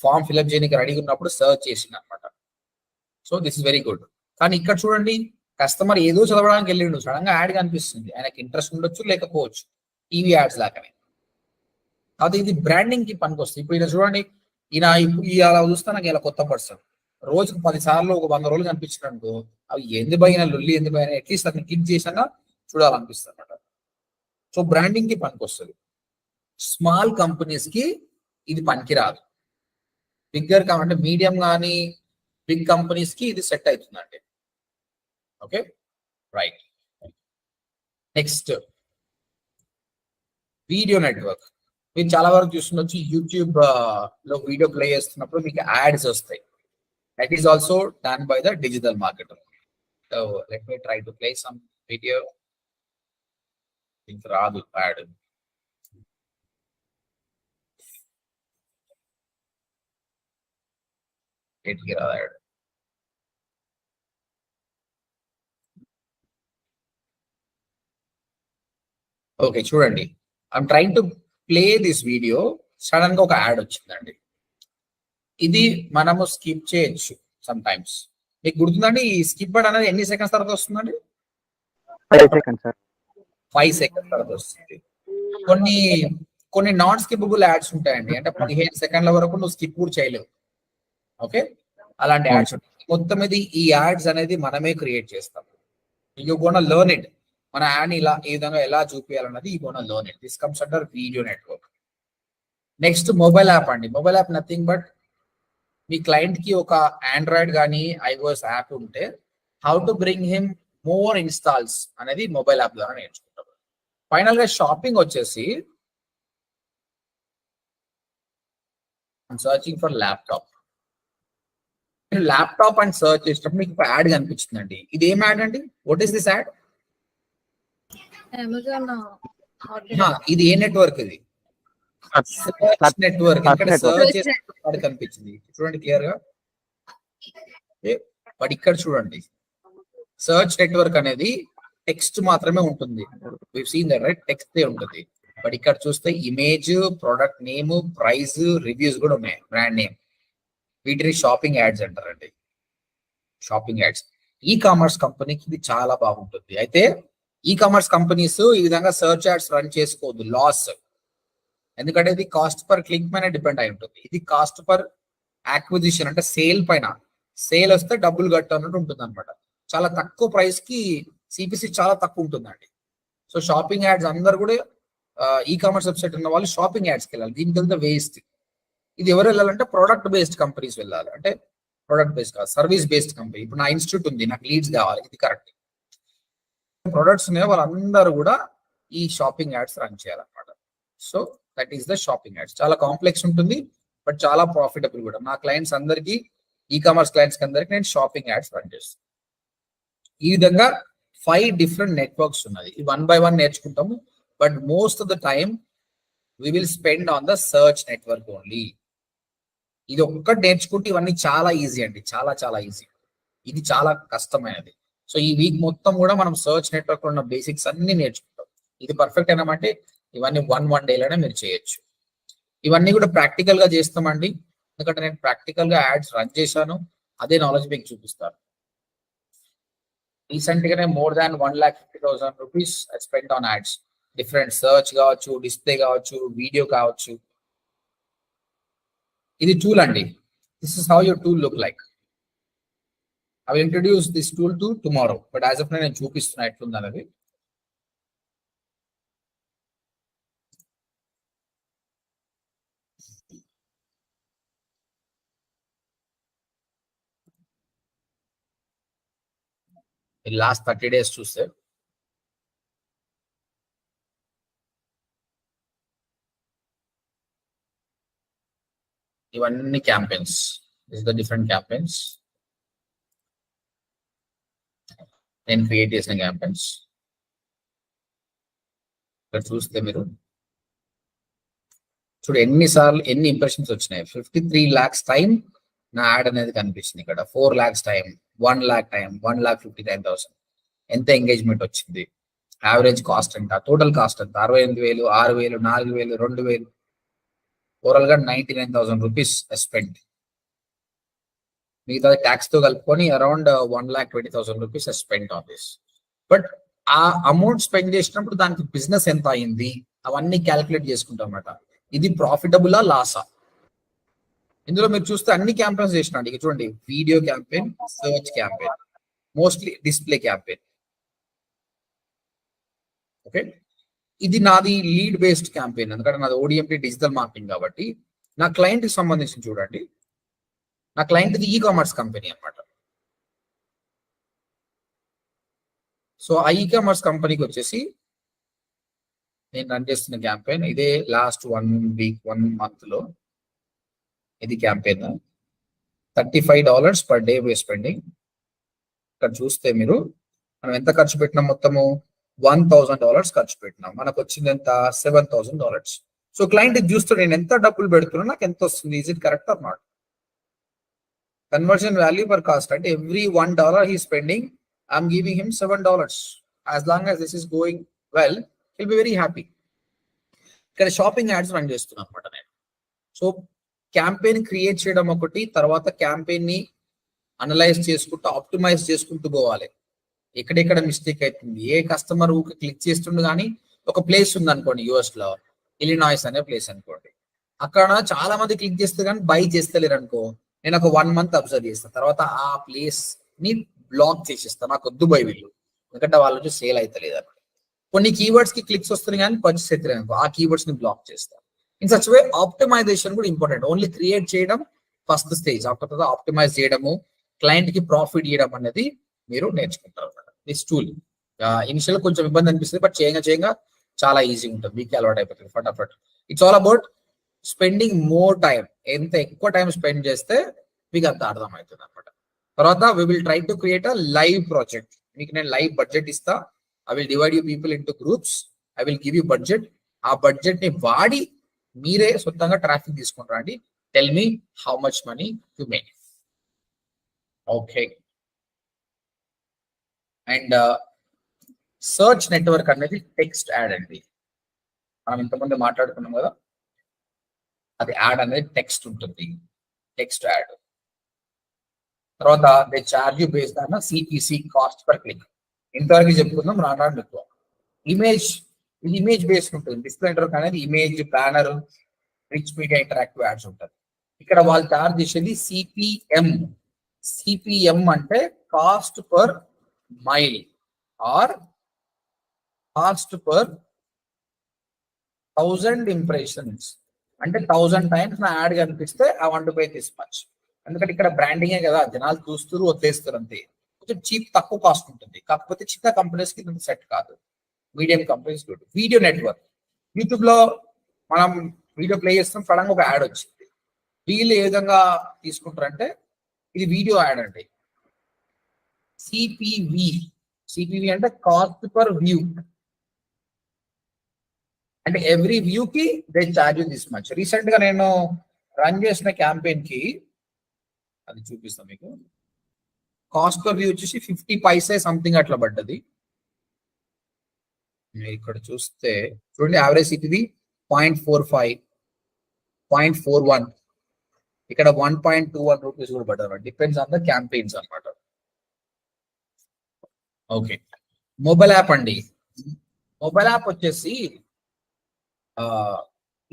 A: ఫామ్ ఫిల్అప్ చేయడానికి రెడీగా ఉన్నప్పుడు సర్చ్ చేసింది అనమాట. So this is very good. కానీ ఇక్కడ చూడండి, కస్టమర్ ఏదో చదవడానికి వెళ్ళిండు, సడన్ గా యాడ్ కనిపిస్తుంది. ఆయనకి ఇంట్రెస్ట్ ఉండొచ్చు, లేకపోవచ్చు. టీవీ యాడ్స్ లాగానే. అది ఇది బ్రాండింగ్ కి పనికి వస్తుంది. ఇప్పుడు ఈయన చూడండి, ఇలా చూస్తే నాకు ఇలా కొత్త పర్సన్ రోజుకు 10 సార్లు ఒక 100 రోజులు కనిపించినట్టు అవి ఎందు పోయినా లొల్లి ఎందుకు పోయినా అట్లీస్ట్ అతను క్లిక్ చేసినా చూడాలనిపిస్తుంది అనమాట. సో బ్రాండింగ్ కి పనికి వస్తుంది. స్మాల్ కంపెనీస్ కి ఇది పనికిరాదు. బిగ్గర్ అంటే మీడియం కానీ బిగ్ కంపెనీస్ కి ఇది సెట్ అవుతుందండి. Okay right. Next video network. మీరు చాలా వరకు చూస్తుండొచ్చు యూట్యూబ్ లో వీడియో ప్లే చేస్తున్నప్పుడు మీకు యాడ్స్ వస్తాయి. That is also done by the digital marketer. So let me try to play some video. ఇంక రాదు యాడ్. ఎట్కి రాదు యాడ్. ఓకే చూడండి, I'm trying to play this video. Sudden గా ఒక యాడ్ వచ్చిందండి. ఇది మనము స్కిప్ చేయొచ్చు సమ్ టైమ్స్. మీకు గుర్తుందండి ఈ స్కిప్ బటన్ అనేది ఎన్ని సెకండ్స్ తర్వాత వస్తుందండి?
B: 5 seconds సార్.
A: 5 seconds తర్వాత వస్తుంది. కొన్ని నాన్ స్కిపబుల్ యాడ్స్ ఉంటాయండి. అంటే 15 సెకండ్ల వరకు నువ్వు స్కిప్ కూడా చేయలేవు. ఓకే అలాంటి యాడ్స్ ఉంటాయి. మొత్తం ఇది ఈ యాడ్స్ అనేది మనమే క్రియేట్ చేస్తాం. You gonna learn it. మన యాడ్ ఇలా ఈ విధంగా ఎలా చూపించాలన్నది ఈ gonna learn it. This comes under video network. Next mobile app అండి. మొబైల్ యాప్ నథింగ్ బట్ మీ క్లయింట్ కి ఒక ఆండ్రాయిడ్ కానీ iOS యాప్ ఉంటే how to bring him more installs అనేది మొబైల్ యాప్ ద్వారా నేర్చుకుంటాం. ఫైనల్ గా షాపింగ్ వచ్చేసి searching for laptop. Laptop and search చేసినప్పుడు మీకు యాడ్ కనిపించిందండి. ఇది ఏం యాడ్ అండి? What is this add?
D: Amazon
A: ఇది ఏ నెట్వర్క్? ఇది సర్చ్ నెట్వర్క్. ఇక్కడ సర్చ్ చేసినప్పుడు కనిపించింది చూడండి క్లియర్ గా. బట్ ఇక్కడ చూడండి సర్చ్ నెట్వర్క్ అనేది టెక్స్ట్ మాత్రమే ఉంటుంది. We seen that right, text ఉంటుంది. బట్ ఇక్కడ చూస్తే image, product name, price, reviews కూడా ఉన్నాయి, బ్రాండ్ నేమ్. వీటిని షాపింగ్ యాడ్స్ అంటారండి. Shopping ads. ఈ కామర్స్ కంపెనీకి ఇది చాలా బాగుంటుంది. అయితే ఈ కామర్స్ కంపెనీస్ ఈ విధంగా సర్చ్ యాడ్స్ రన్ చేసుకోవద్దు, లాస్. ఎందుకంటే ఇది కాస్ట్ పర్ క్లిక్ పైన డిపెండ్ అయి ఉంటుంది. ఇది కాస్ట్ పర్ యాక్విజిషన్ అంటే సేల్ పైన. సేల్ వస్తే డబ్బులు కట్టన్నట్టు ఉంటుంది అనమాట. చాలా తక్కువ ప్రైస్ కి సిపిసి చాలా తక్కువ ఉంటుందండి. సో షాపింగ్ యాడ్స్ అందరు కూడా ఈ కామర్స్ వెబ్సైట్ ఉన్న వాళ్ళు షాపింగ్ యాడ్స్కి వెళ్ళాలి. దీనికి వెళ్తే వేస్ట్. ఇది ఎవరు వెళ్ళాలంటే ప్రొడక్ట్ బేస్డ్ కంపెనీస్ వెళ్ళాలి. అంటే ప్రొడక్ట్ బేస్డ్ కాదు, సర్వీస్ బేస్డ్ కంపెనీ. ఇప్పుడు నా ఇన్స్టిట్యూట్ ఉంది, నాకు లీడ్స్ కావాలి, ఇది కరెక్ట్. ప్రొడక్ట్స్ ఉన్నాయి, వాళ్ళందరూ కూడా ఈ షాపింగ్ యాడ్స్ రన్ చేయాలన్నమాట. So that is the shopping ads. చాలా కాంప్లెక్స్ ఉంటుంది బట్ చాలా ప్రాఫిటబుల్ కూడా. నా క్లయింట్స్ అందరికీ, ఈ కామర్స్ క్లయింట్స్ అందరికీ నేను షాపింగ్ యాడ్స్ రన్ చేస్తాను. ఈ విధంగా 5 డిఫరెంట్ నెట్వర్క్స్ ఉన్నది. ఈ 1 by 1 నేర్చుకుంటాము. But most of the time we will spend on the search network only. ఇది ఒక్కటి నేర్చుకుంటే ఇవన్నీ చాలా ఈజీ అండి, చాలా చాలా ఈజీ. ఇది చాలా కష్టమైనది. సో ఈ వీక్ మొత్తం కూడా మనం సర్చ్ నెట్వర్క్ ఉన్న బేసిక్స్ అన్ని నేర్చుకుంటాం. ఇది పర్ఫెక్ట్ అయినామంటే ఇవన్నీ 1 డేలోనే మీరు చేయొచ్చు. ఇవన్నీ కూడా ప్రాక్టికల్ గా చేస్తామండి. ఎందుకంటే నేను ప్రాక్టికల్ గా యాడ్స్ రన్ చేశాను, అదే నాలెడ్జ్ మీకు చూపిస్తాను. రీసెంట్ గానే more than 1,50,000 rupees spend on ads. Different search కావచ్చు, డిస్ప్లే కావచ్చు, వీడియో కావచ్చు. ఇది టూల్ అండి. This is how your tool look like. I will introduce this tool to tomorrow, but as of now నేను చూపిస్తున్నా ఎట్లుంది అనేది. లాస్ట్ 30 days చూస్తే ఇవన్నీ campaigns. This is the different campaigns నేను క్రియేట్ చేసిన క్యాంపెయిన్స్. ఇక్కడ చూస్తే మీరు చూడు ఎన్నిసార్లు ఎన్ని ఇంప్రెషన్స్ వచ్చినాయి. 53 lakhs టైం నా యాడ్ అనేది కనిపిస్తుంది ఇక్కడ. 4 lakhs టైం, 1 lakh టైం, 1,59,000. ఎంత ఎంగేజ్మెంట్ వచ్చింది, యావరేజ్ కాస్ట్ ఎంత, టోటల్ కాస్ట్ ఎంత, 68,000, 6,000, 4,000, 2,000. ఓవరాల్ గా 99,000 రూపీస్ స్పెండ్. మిగతా ట్యాక్స్ తో కలుపుకొని around 1,20,000 rupees spend on this. But ఆ అమౌంట్ స్పెండ్ చేసినప్పుడు దానికి బిజినెస్ ఎంత అయింది అవన్నీ క్యాలిక్యులేట్ చేసుకుంటాం అన్నమాట. ఇది ప్రాఫిటబులా లాసా? ఇందులో మీరు చూస్తే అన్ని క్యాంపెయిన్స్ చేసినాడు. ఇక చూడండి, video campaign, search campaign, mostly display campaign. Okay, ఇది నాది లీడ్ బేస్డ్ క్యాంపెయిన్, ఎందుకంటే నాది ఓడిఎంపీ డిజిటల్ మార్కెటింగ్ కాబట్టి. నా క్లయింట్ కి సంబంధించి చూడండి, నా క్లయింట్ ఇది ఈ కామర్స్ కంపెనీ అన్నమాట. సో ఆ ఈ కామర్స్ కంపెనీకి వచ్చేసి నేను రన్ చేస్తున్న క్యాంపెయిన్ ఇదే. లాస్ట్ 1 వీక్ 1 మంత్ లో ఇది క్యాంపెయిన్. $35 పర్ డే వే స్పెండింగ్. ఇక్కడ చూస్తే మీరు మనం ఎంత ఖర్చు పెట్టినాం, మొత్తము $1,000 ఖర్చు పెట్టినాం. మనకు వచ్చింది ఎంత, $7,000. సో క్లయింట్ చూస్తూ నేను ఎంత డబ్బులు పెడుతున్నా నాకు ఎంత వస్తుంది, is it correct or not? Conversion value per cost అంటే every $1 he spending, I'm giving him $7. As long as this is going well, will be very happy. ఇక్కడ షాపింగ్ యాడ్స్ రన్ చేస్తున్నాను అనమాట నేను. సో క్యాంపెయిన్ క్రియేట్ చేయడం ఒకటి, తర్వాత campaign ని analyse చేసుకుంటూ ఆప్టిమైజ్ చేసుకుంటూ పోవాలి. ఎక్కడెక్కడ మిస్టేక్ అవుతుంది, ఏ కస్టమర్ క్లిక్ చేస్తుండు కానీ ఒక ప్లేస్ ఉంది అనుకోండి, యుఎస్ లో ఇలినాయిస్ అనే ప్లేస్ అనుకోండి, అక్కడ చాలా మంది క్లిక్ చేస్తే కానీ బై చేస్తలేరు అనుకో, నేను ఒక 1 మంత్ అబ్జర్వ్ చేస్తాను, తర్వాత ఆ ప్లేస్ ని బ్లాక్ చేసేస్తాను. నాకు వద్దు బై వీళ్ళు, ఎందుకంటే వాళ్ళ నుంచి సేల్ అవుతలేదు అనమాట. కొన్ని కీవర్డ్స్ కి క్లిక్స్ వస్తున్నాయి కానీ పర్చేస్ అవుతలేదు అనుకో, ఆ కీవర్డ్స్ ని బ్లాక్ చేస్తాను. ఇన్ సచ్ వే ఆప్టిమైజేషన్ కూడా ఇంపార్టెంట్. ఓన్లీ క్రియేట్ చేయడం ఫస్ట్ స్టేజ్, ఆఫ్టర్ తర్వాత ఆప్టిమైజ్ చేయడము, క్లయింట్ కి ప్రాఫిట్ ఇవ్వడం అనేది మీరు నేర్చుకుంటారు అనమాట. దిస్ టూల్ ఇనిషియల్ కొంచెం ఇబ్బంది అనిపిస్తుంది, బట్ చేయంగా చాలా ఈజీ ఉంటుంది, మీకు అలవాటు అయిపోతుంది ఫటాఫట్. It's all about spending more time. ఎంత ఎక్కువ టైం స్పెండ్ చేస్తే మీకు అంత అర్థం అవుతుంది అనమాట. తర్వాత we will try to create a live project. మీకు నేను లైవ్ బడ్జెట్ ఇస్తా. I will divide you people into groups. I will give you budget. ఆ బడ్జెట్ ని వాడి మీరే సొంతంగా ట్రాఫిక్ తీసుకుంటారా అండి. Tell me how much money you make. Okay, and search network అనేది టెక్స్ట్ యాడ్ అండి. మనం ఇంతకుముందు మాట్లాడుకున్నాం కదా, అది యాడ్ అనేది టెక్స్ట్ ఉంటుంది, టెక్స్ట్ యాడ్. తర్వాత they charge you based on CPC, cost per click. ఇంతవరకు చెప్పుకుందాం, రావడానికి ఎక్కువ. ఇమేజ్, ఇది ఇమేజ్ బేస్డ్ ఉంటుంది. డిస్ప్లే నెట్వర్క్ అనేది image, banner, rich media, interactive ads ఉంటుంది. ఇక్కడ వాళ్ళు చార్జ్ చేసేది సిపిఎం. సిపిఎం అంటే cost per mile or cost per 1000 impressions. అంటే 1000 టైమ్స్ నా యాడ్ కనిపిస్తే I want to pay this much. ఎందుకంటే ఇక్కడ బ్రాండింగే కదా, జనాలు చూస్తారు వదిలేస్తారు అంతే. కొంచెం చీప్, తక్కువ కాస్ట్ ఉంటుంది. కాకపోతే చిన్న కంపెనీస్ కి సెట్ కాదు, medium companies good. Video network, YouTube లో మనం వీడియో ప్లే చేస్తాం, సడన్ గా ఒక యాడ్ వచ్చింది. వీళ్ళు ఏ విధంగా తీసుకుంటారంటే, ఇది వీడియో యాడ్ అండి. సిపివి, సిపివి అంటే కాస్ట్ పర్ వ్యూ. అంటే ఎవ్రీ వ్యూ కి they charge this much. Recent గా నేను రన్ చేసిన క్యాంపెయిన్ కి అది చూపిస్తాను మీకు. కాస్ట్ పర్ వ్యూ వచ్చేసి 50 పైసే సంథింగ్ అట్లా పడ్డది. ఇక్కడ చూస్తే చూడండి, యావరేజ్ సిటీది 0.45, 0.41, ఇక్కడ 1.21 రూపీస్ కూడా పడ్డారు. డిపెండ్స్ ఆన్ ద క్యాంపెయిన్స్ అన్నమాట. ఓకే, మొబైల్ యాప్ అండి. మొబైల్ యాప్ వచ్చేసి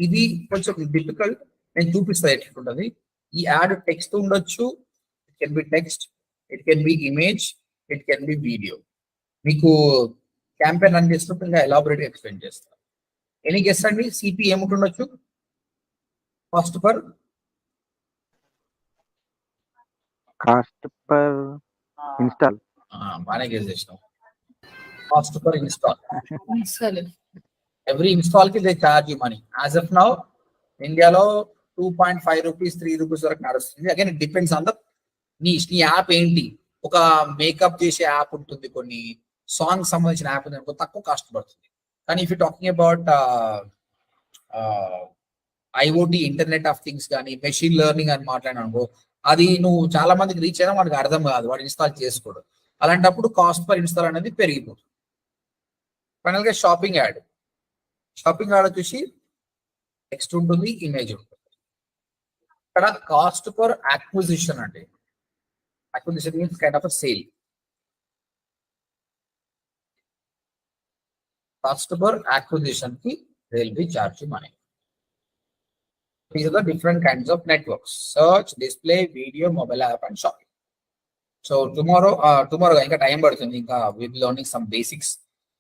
A: ఇది కొంచెం డిఫికల్ట్, నేను చూపిస్తాను ఎట్లుంటుంది. ఈ యాడ్ టెక్స్ట్ ఉండొచ్చు, it can be text, it can be image, it can be video. మీకు క్యాంపెయిన్ రన్ చేసినప్పుడు ఇంకా ఎలాబొరేట్ ఎక్స్ప్లెయిన్ చేస్తాను. ఎనీ గెస్ అండి, సిపి ఏముంటుండొచ్చు? Cost per
B: install.
A: బాగానే గెస్ చేసినాం. Cost per install.
D: సరే,
A: ఎవ్రీ ఇన్స్టాల్ కి they charge you money. As of now ఇండియాలో 2.5 రూపీస్, 3 రూపీస్ వరకు నడుస్తుంది. Again it depends on the నీ యాప్ ఏంటి. ఒక మేకప్ చేసే యాప్ ఉంటుంది, కొన్ని సాంగ్ సంబంధించిన యాప్ ఉంది అనుకో, తక్కువ కాస్ట్ పడుతుంది. కానీ if you talking about IoT, internet of things కానీ మెషిన్ లెర్నింగ్ అని మాట్లాడినా అనుకో, అది నువ్వు చాలా మందికి రీచ్ అయినా వాడికి అర్థం కాదు, వాడు ఇన్స్టాల్ చేసుకోడు. అలాంటప్పుడు కాస్ట్ పర్ ఇన్స్టాల్ అనేది పెరిగిపోతుంది. ఫైనల్ గా షాపింగ్ యాడ్. షాపింగ్ యాడ్ వచ్చేసి టెక్స్ట్ ఉంటుంది, ఇమేజ్ ఉంటుంది. ఇక్కడ కాస్ట్ పర్ అక్విజిషన్ అండి. Acquisition means kind of sale. Cost per acquisition కి they will be charge money. These are the different kinds of networks: search, display, video, mobile app, and shopping. So tomorrow ఇంకా time పడుతుంది, ఇంకా we'll be learning some basics.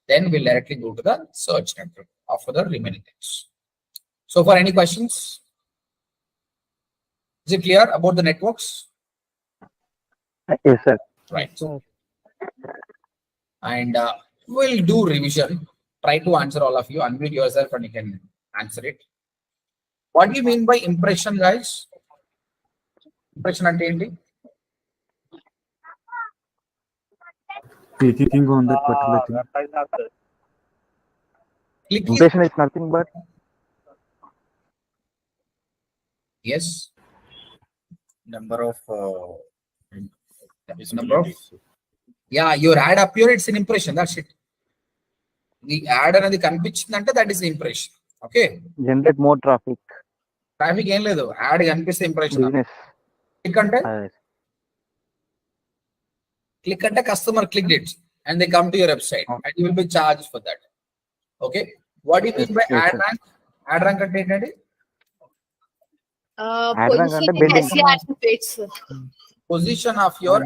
A: Then we'll directly go to the search network after the remaining things. So for any questions? Is it clear about the networks?
B: Yes, sir.
A: Right. And we'll do revision. Try to answer all of you. Unmute yourself and you can answer it. What do you mean by impression, guys? Impression ante enti?
F: Clicking on that particular thing.
A: Clicking.
B: Impression is nothing but
A: Yes.
F: Number of
A: Number of. Yeah, your ad appear, it's an impression. That's it. The ad అనేది కనిపించిందంటే that is the impression. Okay.
B: generate more traffic,
A: traffic ఏం లేదు, add కనిపిస్తే impression.
B: business.
A: Click అంటే customer clicked it and they come to your website and you will be charged for that. Okay. What do you mean by
B: Yes,
A: ad
B: sir.
A: rank? Ad rank అంటే ఏంటండి?
B: Ad rank అంటే bidding.
D: SERP page, sir.
A: Position of your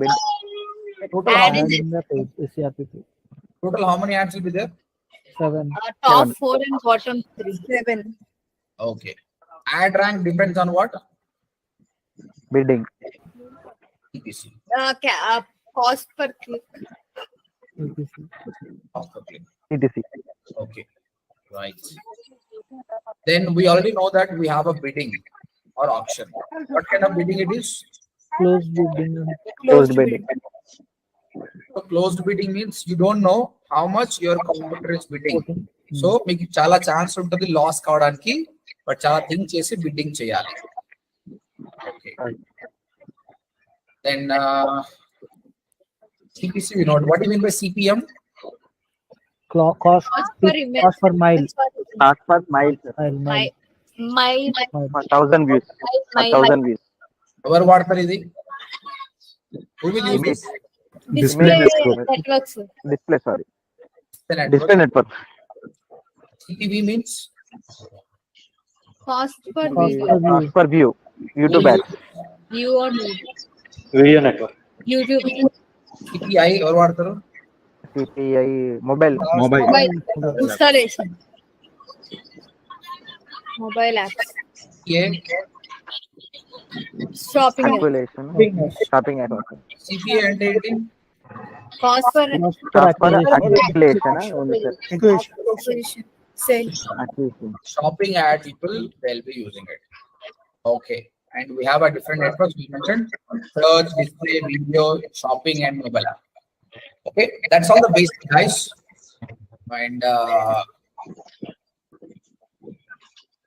A: total.
D: Ad
A: How
D: in
A: many,
C: in the page, SERP page.
A: total how many ads will be there?
C: 7.
D: Top 4 and bottom 3. 7.
A: Okay. Ad rank depends on what?
B: bidding,
A: CPC.
D: Cost per click.
C: EPC.
A: Cost per click.
B: etc.
A: Okay. Right. Then we already know that we have a bidding or auction. What kind of bidding it is?
C: Closed bidding.
B: Closed bidding.
A: So closed bidding means you don't know how much your competitor is bidding.
C: Voting.
A: So మీకు చాలా chance ఉంటుంది loss కావడానికి, but చాలా think చేసి bidding చేయాలి. Okay. Then CPC we know. What do you mean by CPM?
C: Cost
D: Cost per image.
C: cost per mile.
B: Cost per mile, sir.
C: Mile.
D: Mile.
B: 1,000 views. 1,000 views.
A: ఎవరు వాడతారు ఇది? Who will use this?
D: Display
F: network.
D: network, sir.
B: Display, sorry.
A: The network.
B: Display network.
A: CPV means
D: Cost per
C: Cost
D: video.
C: per view.
B: Cost per view. YouTube ads.
D: View on
F: Video network.
D: YouTube.
A: CPI ఎవరు వాడతారు?
B: CPI mobile.
F: Mobile.
D: Mobile installation. Mobile apps.
A: CA,
D: Shopping. app.
B: Calculation. Shopping ad.
A: CPA అంటే ఏంటి?
D: Cost per
C: Cost per
B: Cost per
C: acquisition.
B: acquisition. Only, sir.
D: acquisition. Sale.
B: Acquisition.
A: Shopping ad people, they'll be using it. Okay. And we have a different networks we mentioned: search, display, video, shopping, and mobile app. Okay, that's all the basic, guys. And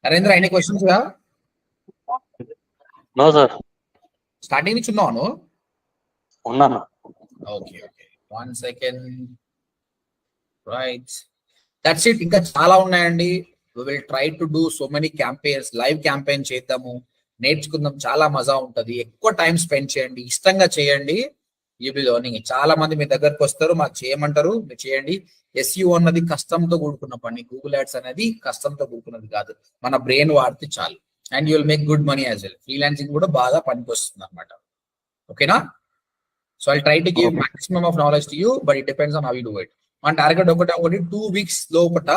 A: Narendra, any questions you have?
F: No, sir.
A: Starting నుంచి ఉన్నాను.
F: ఉన్నాను.
A: Okay. 1 second. Right. That's it. ఇంకా చాలా ఉన్నాయండి. We will try to do so many campaigns, live campaign చేద్దాము, నేర్చుకుందాం, చాలా మజా ఉంటది. ఎక్కువ టైం స్పెండ్ చేయండి, ఇష్టంగా చేయండి. You be learning. చాలా మంది మీ దగ్గరకు వస్తారు, మాకు చేయమంటారు, మీరు చేయండి. SEO అన్నది కష్టంతో కూడుకున్న పని. గూగుల్ యాడ్స్ అనేది కష్టంతో కూడుకున్నది కాదు, మన బ్రెయిన్ వాడితే చాలు. And you will make good money as well. Freelancing కూడా బాగా పనికి వస్తుంది అనమాట. ఓకేనా? So I try to give maximum of knowledge to you, but it depends on how you do it. మన టార్గెట్ ఒకటి 2 weeks లోపల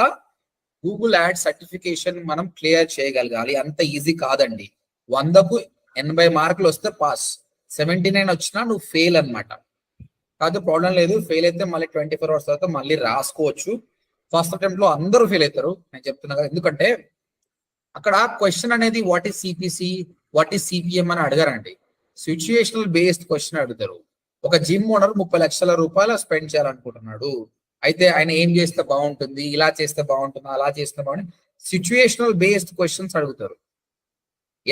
A: గూగుల్ యాడ్ సర్టిఫికేషన్ మనం క్లియర్ చేయగలగాలి. అంత ఈజీ కాదండి. 100కు 80 మార్కులు వస్తే పాస్, 79 వచ్చినా నువ్వు ఫెయిల్ అన్నమాట. కాదు, ప్రాబ్లం లేదు. ఫెయిల్ అయితే మళ్ళీ 24 hours తర్వాత మళ్ళీ రాసుకోవచ్చు. ఫస్ట్ అటెంప్ట్ లో అందరూ ఫెయిల్ అవుతారు, నేను చెప్తున్నా కదా. ఎందుకంటే అక్కడ క్వశ్చన్ అనేది what is CPC, what is CPM అని అడగారండి. సిచ్యుయేషనల్ బేస్డ్ క్వశ్చన్ అడుగుతారు. ఒక జిమ్ ఓనర్ 30 లక్షల రూపాయలు స్పెండ్ చేయాలనుకుంటున్నాడు. అయితే ఆయన ఏం చేస్తే బాగుంటుంది, ఇలా చేస్తే బాగుంటుంది, అలా చేస్తే బాగుంటుంది. సిచ్యుయేషనల్ బేస్డ్ క్వశ్చన్స్ అడుగుతారు.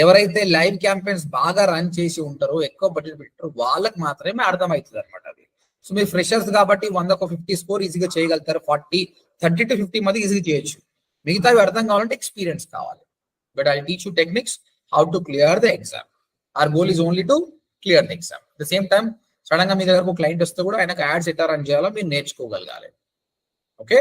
A: ఎవరైతే లైవ్ క్యాంపెయిన్స్ బాగా రన్ చేసి ఉంటారో, ఎక్కువ బడ్జెట్ పెట్టారో, వాళ్ళకి మాత్రమే అర్థమవుతుంది అనమాట అది. సో మీరు ఫ్రెషర్స్ కాబట్టి 100కు 50 స్కోర్ ఈజీగా చేయగలుగుతారు. 30 to 50 మంది ఈజీగా చేయొచ్చు. మిగతావి అర్థం కావాలంటే ఎక్స్పీరియన్స్ కావాలి. But I teach you techniques how to clear the exam. Hour goal is only to clear the exam. The same time sudden గా మీ దగ్గరకు క్లయింట్ వస్తే కూడా ఆయనకు యాడ్స్ ఎట్లా రన్ చేయాలో మీరు నేర్చుకోగలగాలి. ఓకే.